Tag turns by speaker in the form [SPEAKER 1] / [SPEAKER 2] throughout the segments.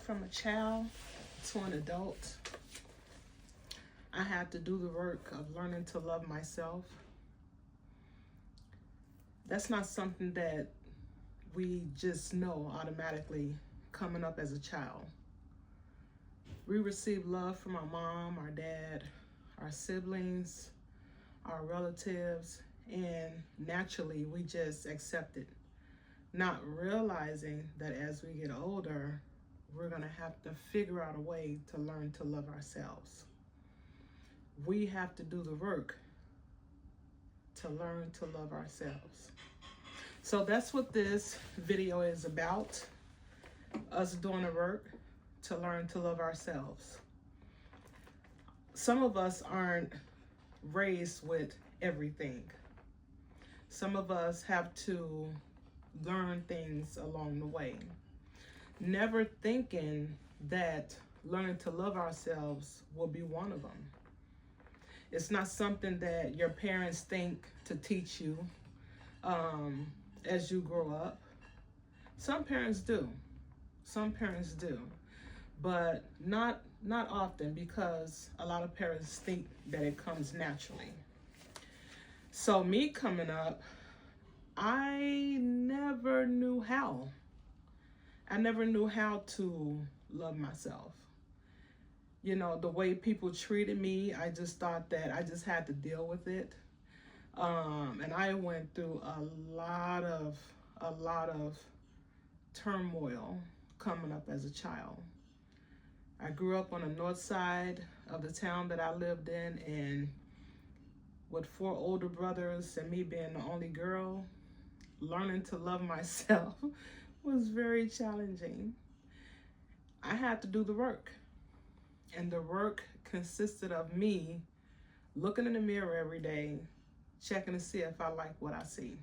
[SPEAKER 1] from a child to an adult, I had to do the work of learning to love myself. That's not something that we just know automatically coming up as a child. We receive love from our mom, our dad, our siblings, our relatives, and naturally we just accept it, not realizing that as we get older, we're going to have to figure out a way to learn to love ourselves. We have to do the work to learn to love ourselves. So that's what this video is about, us doing the work to learn to love ourselves. Some of us aren't raised with everything. Some of us have to learn things along the way, never thinking that learning to love ourselves will be one of them. It's not something that your parents think to teach you as you grow up. Some parents do. Some parents do. But not often, because a lot of parents think that it comes naturally. So me coming up, I never knew how. I never knew how to love myself. You know, the way people treated me, I just thought that I just had to deal with it. And I went through a lot of turmoil coming up as a child. I grew up on the north side of the town that I lived in, and with 4 older brothers and me being the only girl, learning to love myself was very challenging. I had to do the work, and the work consisted of me looking in the mirror every day, checking to see if I like what I see.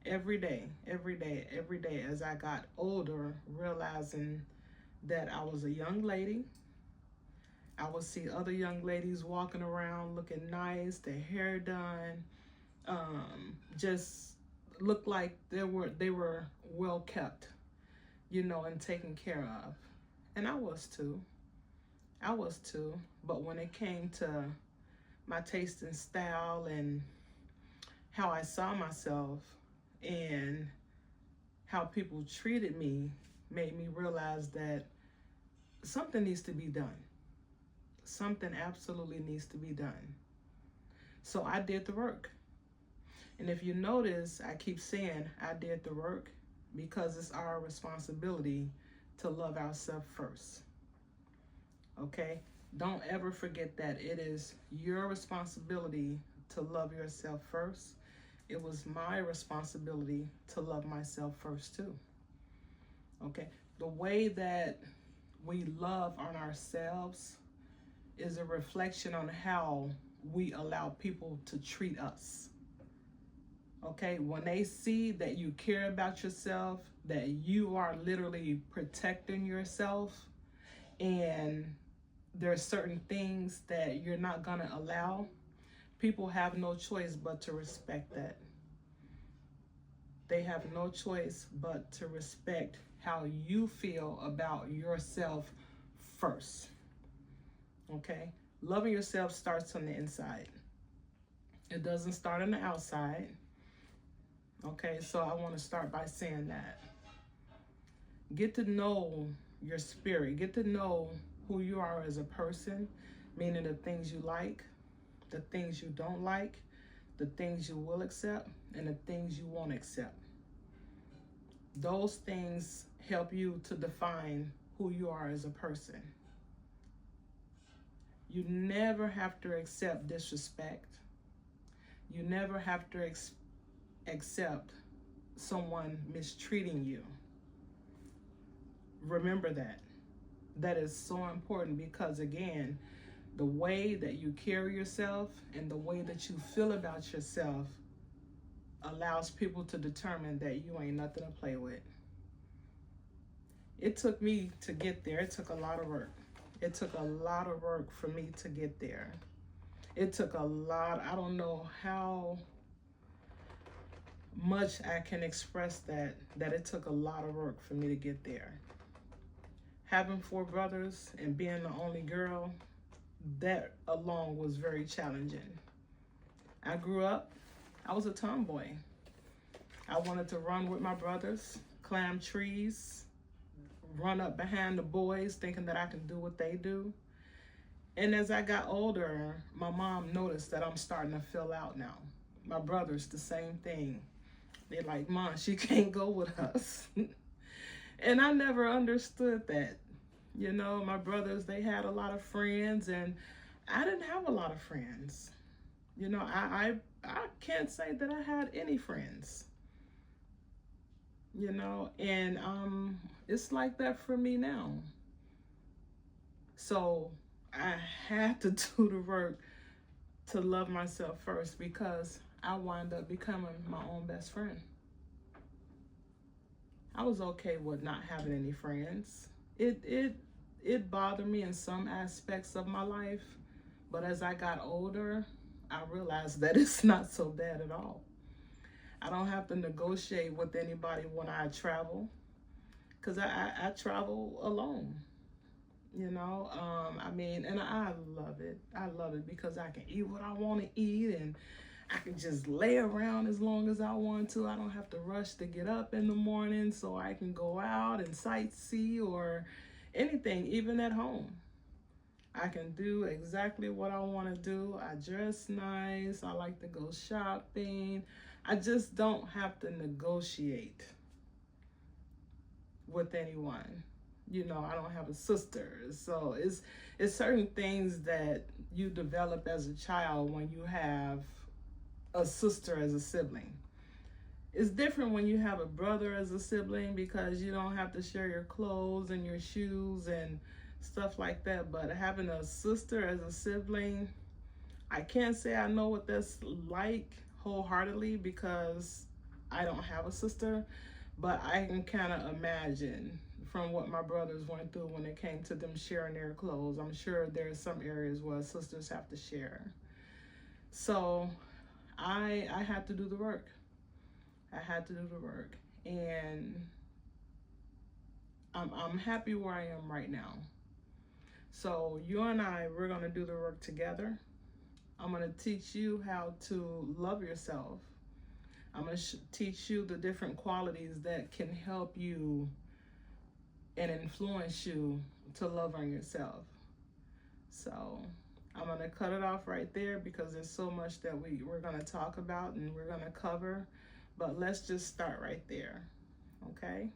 [SPEAKER 1] Every day as I got older, realizing that I was a young lady. I would see other young ladies walking around looking nice, their hair done, just looked like they were well kept, you know, and taken care of. And I was too. But when it came to my taste and style and how I saw myself and how people treated me, made me realize that something needs to be done. Something absolutely needs to be done. So I did the work. And if you notice, I keep saying I did the work because it's our responsibility to love ourselves first. Okay? Don't ever forget that it is your responsibility to love yourself first. It was my responsibility to love myself first too. Okay? The way that we love on ourselves is a reflection on how we allow people to treat us. Okay, when they see that you care about yourself, that you are literally protecting yourself, and there are certain things that you're not gonna allow, people have no choice but to respect that. They have no choice but to respect how you feel about yourself first. Okay, loving yourself starts on the inside. It doesn't start on the outside. Okay, so I want to start by saying that. Get to know your spirit. Get to know who you are as a person, meaning the things you like, the things you don't like, the things you will accept, and the things you won't accept. Those things help you to define who you are as a person. You never have to accept disrespect. You never have to accept someone mistreating you. Remember that. That is so important, because again, the way that you carry yourself and the way that you feel about yourself allows people to determine that you ain't nothing to play with. It took me to get there. It took a lot of work. It took a lot of work for me to get there. It took a lot. I don't know how much I can express that it took a lot of work for me to get there. Having 4 brothers and being the only girl, that alone was very challenging. I grew up, I was a tomboy. I wanted to run with my brothers, climb trees, run up behind the boys thinking that I can do what they do. And as I got older, my mom noticed that I'm starting to fill out now. My brothers, the same thing. They're like, Mom, she can't go with us. And I never understood that. You know, my brothers, they had a lot of friends, and I didn't have a lot of friends. You know, I can't say that I had any friends. You know, and it's like that for me now. So I had to do the work to love myself first, because I wound up becoming my own best friend. I was okay with not having any friends. It bothered me in some aspects of my life, but as I got older, I realized that it's not so bad at all. I don't have to negotiate with anybody when I travel, because I travel alone. You know, I mean, and I love it. I love it because I can eat what I want to eat, and I can just lay around as long as I want to. I don't have to rush to get up in the morning, so I can go out and sightsee or anything, even at home. I can do exactly what I want to do. I dress nice. I like to go shopping. I just don't have to negotiate with anyone. You know, I don't have a sister. So it's certain things that you develop as a child when you have a sister as a sibling. It's different when you have a brother as a sibling, because you don't have to share your clothes and your shoes and stuff like that. But having a sister as a sibling, I can't say I know what that's like wholeheartedly, because I don't have a sister, but I can kind of imagine from what my brothers went through when it came to them sharing their clothes. I'm sure there's some areas where sisters have to share. So I had to do the work. I had to do the work, and I'm happy where I am right now. So you and I, we're gonna do the work together. I'm gonna teach you how to love yourself. I'm gonna teach you the different qualities that can help you and influence you to love on yourself. So I'm gonna cut it off right there, because there's so much that we're gonna talk about and we're gonna cover. But let's just start right there, okay?